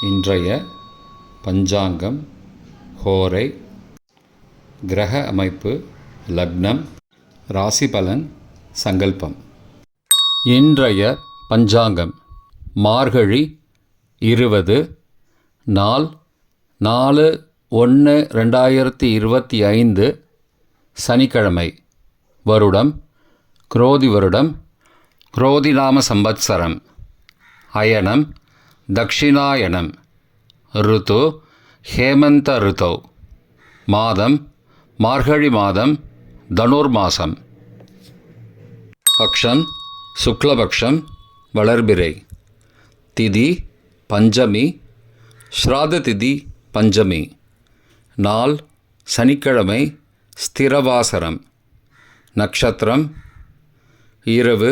இன்றைய பஞ்சாங்கம், ஹோரை, கிரக அமைப்பு, லக்னம், ராசி பலன், சங்கல்பம். இன்றைய பஞ்சாங்கம் மார்கழி 20 நாள் 4/1/2025 சனிக்கிழமை. வருடம் குரோதி வருடம், குரோதிநாம சம்பத்சரம். அயனம் தக்ஷிணாயனம். ருத்து ஹேமந்த ருத்தௌ. மாதம் மார்கழி மாதம், தனுர்மாசம். பக்ஷம் சுக்லபக்ஷம், வளர்பிறை. திதி பஞ்சமி, ஸ்ராத திதி பஞ்சமி. நாள் சனிக்கிழமை, ஸ்திரவாசரம். நட்சத்திரம் இரவு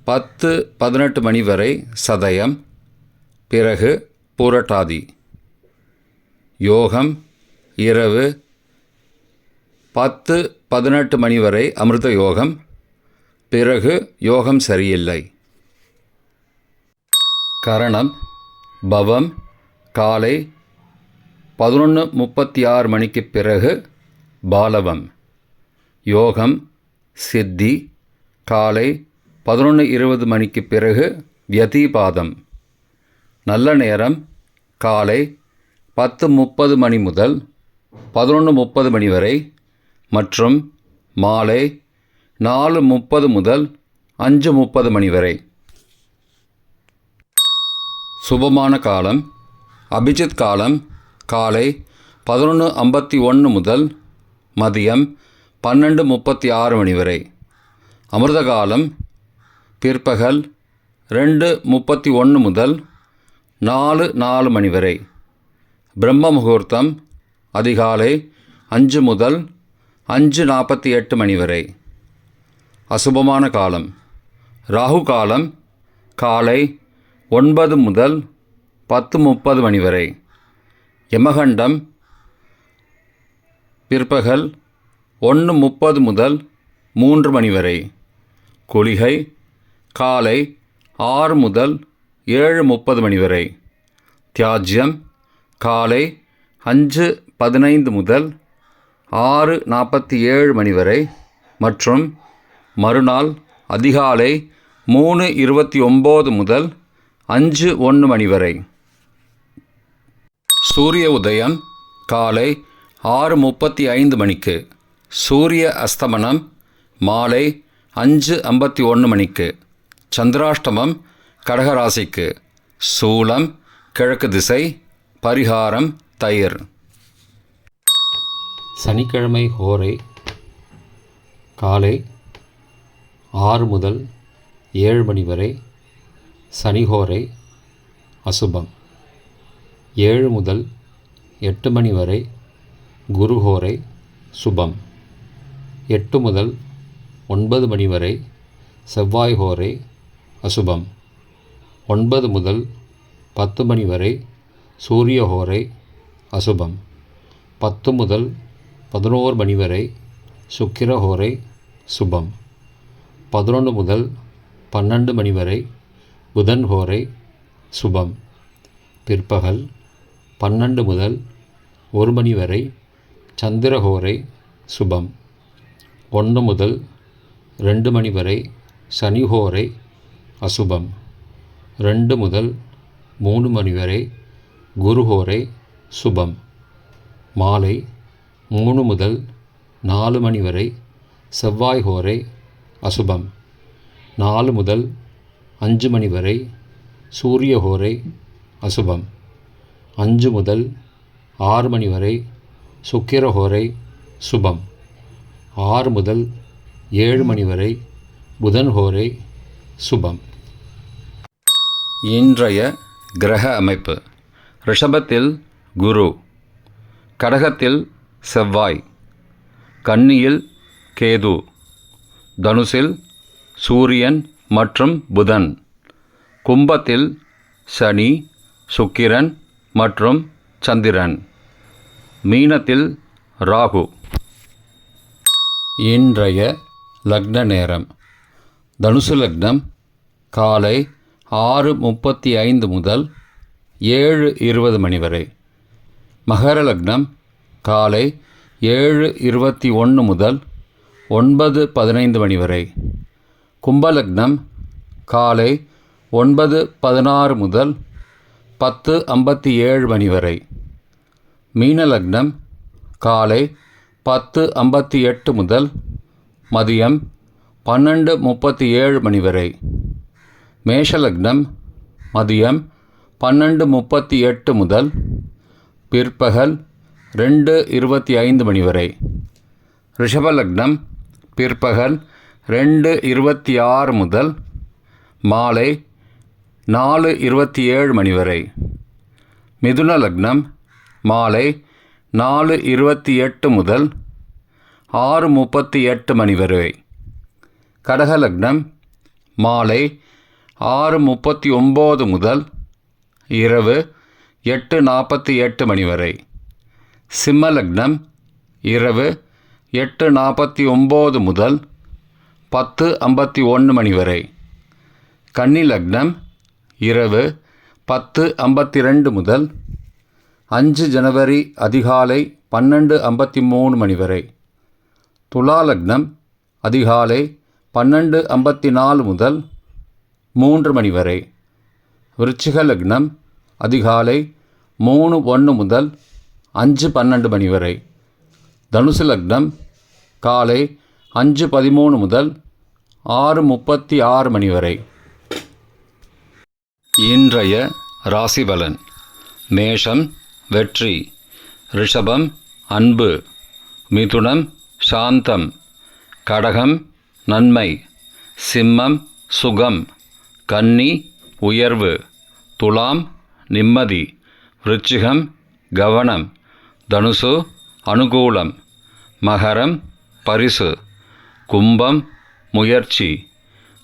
10-18 மணி வரை சதயம், பிறகு பூரட்டாதி. யோகம் இரவு 10-18 மணி வரை அமிர்த யோகம், பிறகு யோகம் சரியில்லை. கரணம் பவம் காலை 11:36 மணிக்கு பிறகு பாலவம். யோகம் சித்தி காலை 11:20 மணிக்கு பிறகு வியதிபாதம். நல்ல நேரம் காலை 10:30 மணி முதல் 11:30 மணி வரை மற்றும் மாலை 4:30 முதல் 5:30 மணி வரை. சுபமான காலம் அபிஜித் காலம் காலை 11:51 முதல் மதியம் 12:36 மணி வரை. அமிர்த காலம் பிற்பகல் 2:31 முதல் 4:04 மணி வரை. பிரம்ம முகூர்த்தம் அதிகாலை 5 முதல் 5:48 மணி வரை. அசுபமான காலம் ராகு காலம் காலை 9 முதல் 10:30 மணி வரை. யமகண்டம் பிற்பகல் 1:30 முதல் 3 மணி வரை. குளிகை காலை 6 முதல் 7:30 மணி வரை. தியாஜ்யம் காலை 5:15 முதல் 6:47 மணி வரை மற்றும் மறுநாள் அதிகாலை 3:29 முதல் 5:01 மணி வரை. சூரிய உதயம் காலை 6:35 மணிக்கு. சூரிய அஸ்தமனம் மாலை 5:51 மணிக்கு. சந்திராஷ்டமம் கடகராசிக்கு. சூலம் கிழக்கு திசை. பரிகாரம் தயிர். சனிக்கிழமை ஹோரை காலை 6 முதல் 7 மணி வரை சனிஹோரை அசுபம். 7 முதல் 8 மணி வரை குருஹோரை சுபம். 8 முதல் 9 மணி வரை செவ்வாய் ஹோரை அசுபம். 9 முதல் 10 மணி வரை சூரிய ஹோரை அசுபம். 10 முதல் 11 மணி வரை சுக்கிர ஹோரை சுபம். 11 முதல் 12 மணி வரை புதன் ஹோரை சுபம். பிற்பகல் 12 முதல் 1 மணி வரை சந்திர ஹோரை சுபம். 1 முதல் 2 மணி வரை சனி ஹோரை அசுபம். 2 முதல் 3 மணி வரை குருஹோரை சுபம். மாலை 3 முதல் 4 மணி வரை செவ்வாய் ஹோரை அசுபம். 4 முதல் 5 மணி வரை சூரிய ஹோரை அசுபம். 5 முதல் 6 மணி வரை சுக்கிர ஹோரை சுபம். 6 முதல் 7 மணி வரை புதன் ஹோரை சுபம். இன்றைய கிரக அமைப்பு. ரிஷபத்தில் குரு, கடகத்தில் செவ்வாய், கன்னியில் கேது, தனுசில் சூரியன் மற்றும் புதன், கும்பத்தில் சனி, சுக்கிரன் மற்றும் சந்திரன், மீனத்தில் ராகு. இன்றைய லக்ன நேரம். தனுசு லக்னம் காலை 6:35 முதல் 7:20 மணி வரை. மகர லக்னம் காலை 7:21 முதல் 9:15 மணி வரை. கும்பலக்னம் காலை 9:16 முதல் 10:57 மணி வரை. மீனலக்னம் காலை 10:58 முதல் மதியம் 12:37 மணி வரை. மேஷலக்னம் மதியம் 12:38 முதல் பிற்பகல் 2:25 மணி வரை. ரிஷபலக்னம் பிற்பகல் 2:26 முதல் மாலை 4:27 மணி வரை. மிதுன லக்னம் மாலை 4:28 முதல் 6:38 மணி வரை. கடகலக்னம் மாலை 6:39 முதல் இரவு 8:48 மணி வரை. சிம்மலக்னம் இரவு 8:49 முதல் 10:51 மணி வரை. கன்னிலக்னம் இரவு 10:52 முதல் 5 ஜனவரி அதிகாலை 12:53 மணி வரை. துலாலக்னம் அதிகாலை 12:54 முதல் 3 மணி வரை. விருச்சிக லக்னம் அதிகாலை 3:01 முதல் 5:12 மணி வரை. தனுசு லக்னம் காலை 5:13 முதல் 6:36 மணி வரை. இன்றைய ராசி பலன். மேஷம் வெற்றி, ரிஷபம் அன்பு, மிதுனம் சாந்தம், கடகம் நன்மை, சிம்மம் சுகம், கன்னி உயர்வு, துலாம் நிம்மதி, விருச்சிகம் கவனம், தனுசு அனுகூலம், மகரம் பரிசு, கும்பம் முயற்சி,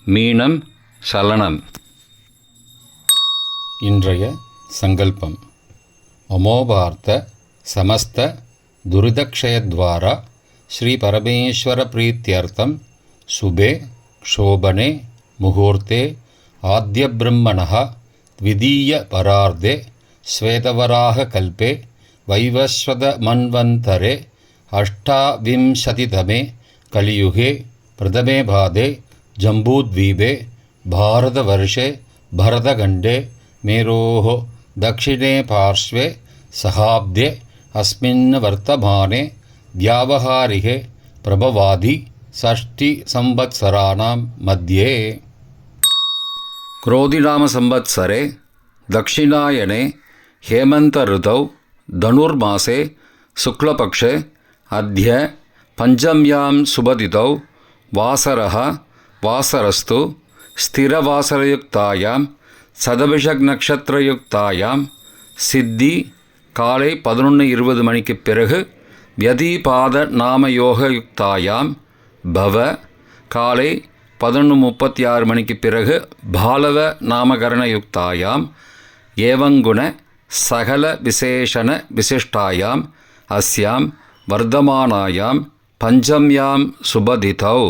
மீனம் சலனம். இன்றைய சங்கல்பம். அமோபார்த்த சமஸ்த துரிதக்ஷயத்வாரா ஸ்ரீ பரமேஸ்வர பிரீத்யர்த்தம் சுபே க்ஷோபனே முகூர்த்தே ஆத்ய பிரம்மணः த்விதீய பரார்த்தே ஸ்வேதவராக கல்பே வைவஸ்வத மன்வந்தரே அஷ்டாவிம்சதிதமே கலியுகே பிரதமே பாதே ஜம்பூத்வீபே பாரதவர்ஷே பரதகண்டே மேரோः दक्षिणे पार्श्वे सहाब्दे अस्मिन् वर्तमाने व्यावहारिके प्रभवादि षष्टि संवत्सराणां मध्ये. क्रोधिनाम संवत्सरे दक्षिणायने हेमंत ऋतौ धनुर्मासे शुक्लपक्षे अद्य पंचम्यां सुबदितौ वासरः वासरस्तु स्थिरवासरयुक्तायां சதபிஷக் நக்ஷத்திரயுக்தாயாம் சித்தி காலை 11:20 மணிக்கு பிறகு வியதிபாத நாமயோகயுக்தாயாம் பவ காலை 11:36 மணிக்கு பிறகு பாலவ நாமகரணயுக்தாயாம் ஏவங்குண சகல விசேஷண விசிஷ்டாயாம் அஸ்யாம் வர்தமானாயாம் பஞ்சம்யாம் சுபதிதௌ.